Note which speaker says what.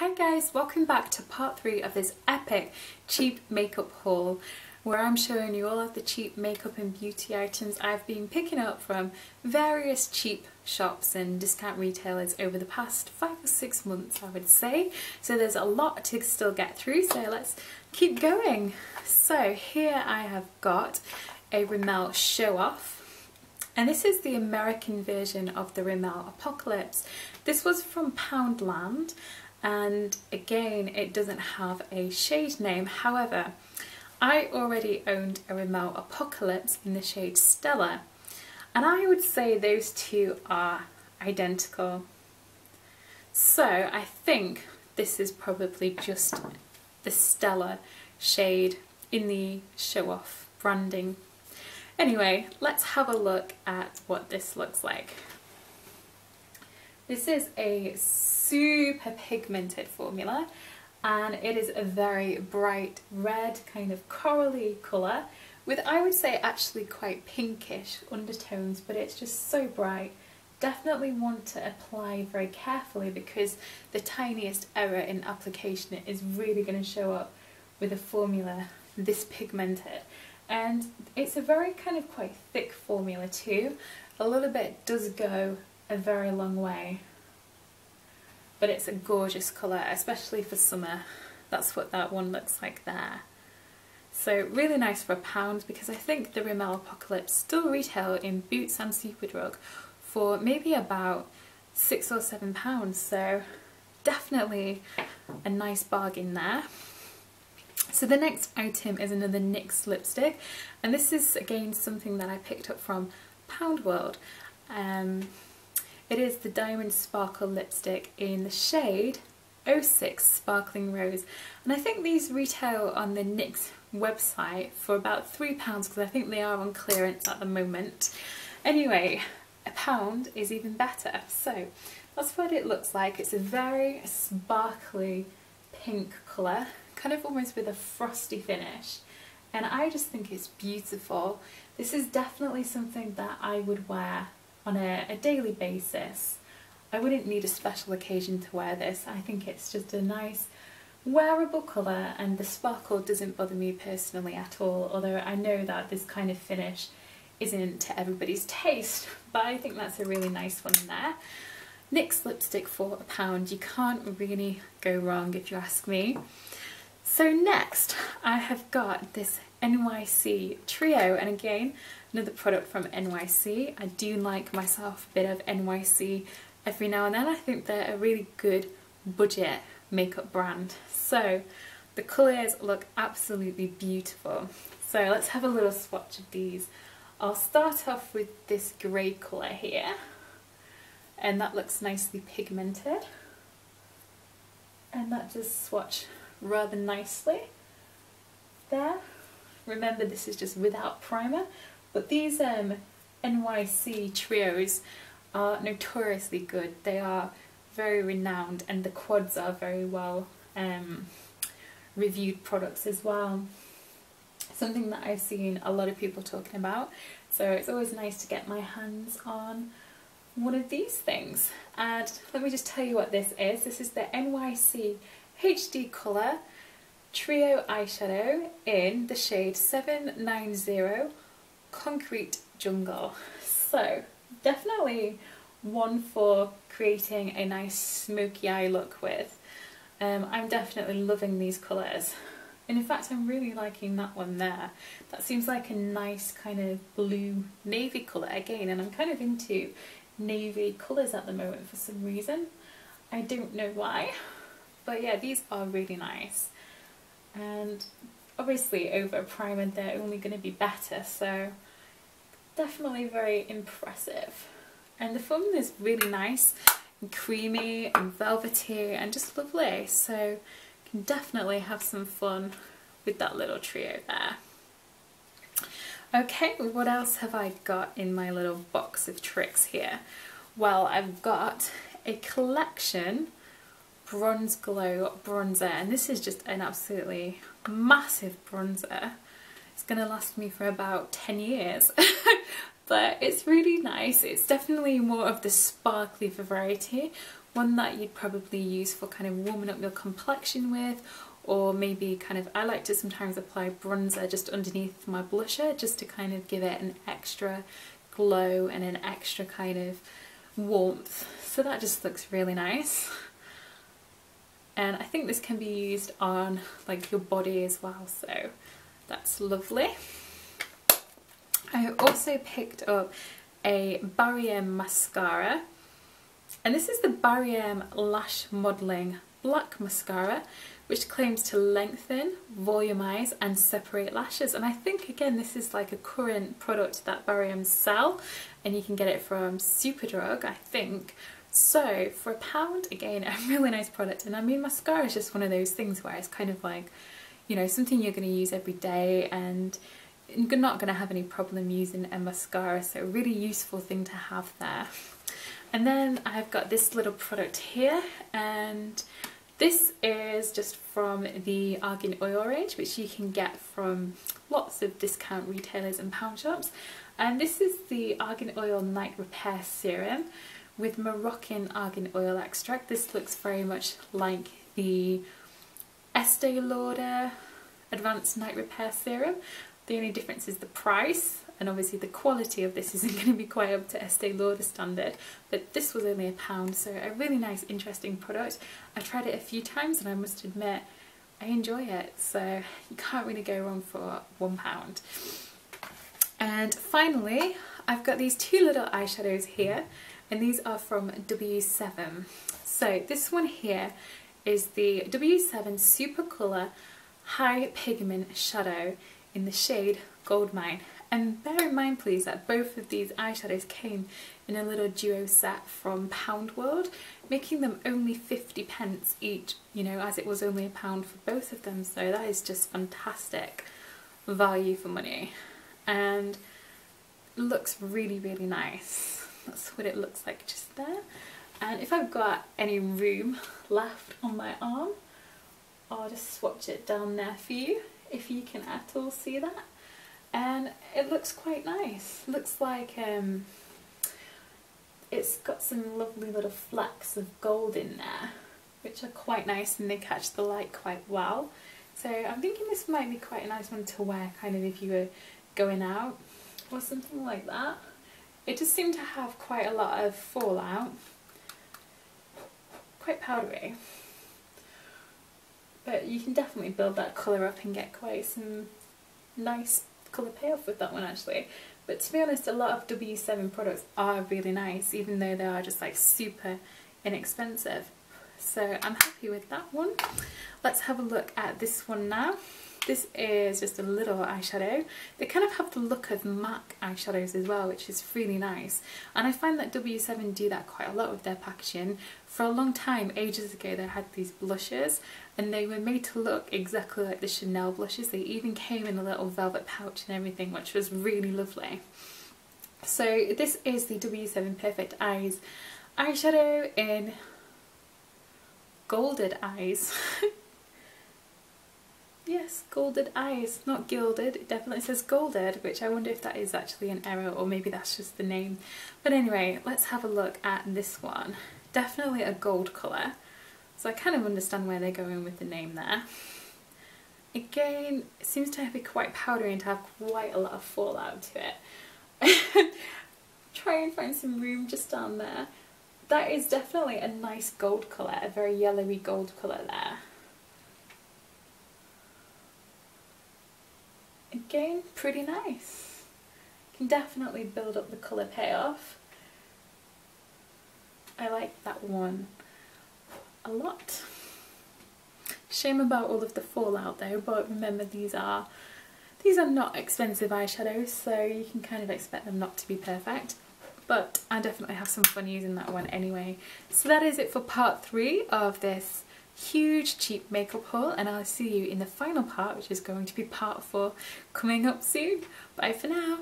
Speaker 1: Hi guys, welcome back to part 3 of this epic cheap makeup haul where I'm showing you all of the cheap makeup and beauty items I've been picking up from various cheap shops and discount retailers over the past 5 or 6 months, I would say. So there's a lot to still get through, so let's keep going. So here I have got a Rimmel Show Off. And this is the American version of the Rimmel Apocalips. This was from Poundland, and again it doesn't have a shade name. However, I already owned a Rimmel Apocalips in the shade Stellar, and I would say those two are identical. So I think this is probably just the Stellar shade in the Show Off branding. Anyway, let's have a look at what this looks like. This is a super pigmented formula, and it is a very bright red, kind of corally colour with, I would say, actually quite pinkish undertones, but it's just so bright. Definitely want to apply very carefully because the tiniest error in application is really going to show up with a formula this pigmented. And it's a very kind of quite thick formula too. A little bit does go a very long way, but it's a gorgeous colour, especially for summer. That's what that one looks like there. So really nice for £1, because I think the Rimmel Apocalips still retail in Boots and Superdrug for maybe about £6 or £7, so definitely a nice bargain there. So the next item is another NYX lipstick, and this is again something that I picked up from Poundworld. It is the Diamond Sparkle lipstick in the shade 06 Sparkling Rose, and I think these retail on the NYX website for about £3 because I think they are on clearance at the moment. Anyway, £1 is even better. So that's what it looks like. It's a very sparkly pink colour, kind of almost with a frosty finish, and I just think it's beautiful. This is definitely something that I would wear on a daily basis. I wouldn't need a special occasion to wear this. I think it's just a nice wearable colour, and the sparkle doesn't bother me personally at all, although I know that this kind of finish isn't to everybody's taste, but I think that's a really nice one there. NYX lipstick for £1, you can't really go wrong if you ask me. So next I have got this NYC Trio, and again another product from NYC. I do like myself a bit of NYC every now and then. I think they're a really good budget makeup brand. So the colours look absolutely beautiful. So let's have a little swatch of these. I'll start off with this grey colour here, and that looks nicely pigmented, and that does swatch rather nicely there. Remember, this is just without primer, but these NYC trios are notoriously good. They are very renowned, and the quads are very well reviewed products as well. Something that I've seen a lot of people talking about, so it's always nice to get my hands on one of these things. And let me just tell you what this is. This is the NYC HD Colour Trio Eyeshadow in the shade 790 Concrete Jungle. So definitely one for creating a nice smoky eye look with. I'm definitely loving these colours, and in fact I'm really liking that one there. That seems like a nice kind of blue navy colour again, and I'm kind of into navy colours at the moment for some reason. I don't know why, but yeah, these are really nice, and obviously over a primer they're only going to be better, so definitely very impressive. And the foam is really nice and creamy and velvety and just lovely, so you can definitely have some fun with that little trio there. Okay, what else have I got in my little box of tricks here? Well, I've got a collection Bronze Glow bronzer, and this is just an absolutely massive bronzer. It's going to last me for about 10 years, but it's really nice. It's definitely more of the sparkly variety, one that you'd probably use for kind of warming up your complexion with, or maybe kind of, I like to sometimes apply bronzer just underneath my blusher just to kind of give it an extra glow and an extra kind of warmth. So that just looks really nice. And I think this can be used on like your body as well, so that's lovely. I also picked up a Barry mascara, and this is the Barry Lash Modelling Black Mascara, which claims to lengthen, volumize and separate lashes. And I think again this is like a current product that Barry sell, and you can get it from Superdrug, I think. So for £1, again, a really nice product. And I mean, mascara is just one of those things where it's kind of like, you know, something you're going to use every day, and you're not going to have any problem using a mascara, so a really useful thing to have there. And then I've got this little product here, and this is just from the Argan oil range, which you can get from lots of discount retailers and pound shops. And this is the Argan Oil Night Repair Serum with Moroccan argan oil extract. This looks very much like the Estee Lauder Advanced Night Repair Serum. The only difference is the price, and obviously the quality of this isn't going to be quite up to Estee Lauder standard, but this was only £1, so a really nice, interesting product. I tried it a few times and I must admit I enjoy it, so you can't really go wrong for £1. And finally, I've got these two little eyeshadows here, and these are from W7. So this one here is the W7 Super Colour High Pigment Shadow in the shade Goldmine. And bear in mind please that both of these eyeshadows came in a little duo set from Poundworld, making them only 50p each, you know, as it was only £1 for both of them. So that is just fantastic value for money, and looks really, really nice. That's what it looks like just there. And if I've got any room left on my arm, I'll just swatch it down there for you, if you can at all see that. And it looks quite nice. Looks like it's got some lovely little flecks of gold in there, which are quite nice, and they catch the light quite well. So I'm thinking this might be quite a nice one to wear kind of if you were going out or something like that. It does seem to have quite a lot of fallout, quite powdery, but you can definitely build that colour up and get quite some nice colour payoff with that one actually. But to be honest, a lot of W7 products are really nice, even though they are just like super inexpensive. So I'm happy with that one. Let's have a look at this one now. This is just a little eyeshadow. They kind of have the look of MAC eyeshadows as well, which is really nice. And I find that W7 do that quite a lot with their packaging. For a long time, ages ago, they had these blushes, and they were made to look exactly like the Chanel blushes. They even came in a little velvet pouch and everything, which was really lovely. So this is the W7 Perfect Eyes eyeshadow in Golded Eyes. Yes, Golded Eyes, not gilded. It definitely says golded, which I wonder if that is actually an error, or maybe that's just the name. But anyway, let's have a look at this one. Definitely a gold colour, so I kind of understand where they're going with the name there. Again, it seems to be quite powdery and to have quite a lot of fallout to it. Try and find some room just down there. That is definitely a nice gold colour, a very yellowy gold colour there. Again, pretty nice. Can definitely build up the colour payoff. I like that one a lot. Shame about all of the fallout though, but remember these are not expensive eyeshadows, so you can kind of expect them not to be perfect. But I definitely have some fun using that one anyway. So that is it for part 3 of this huge cheap makeup haul, and I'll see you in the final part, which is going to be part 4 coming up soon. Bye for now.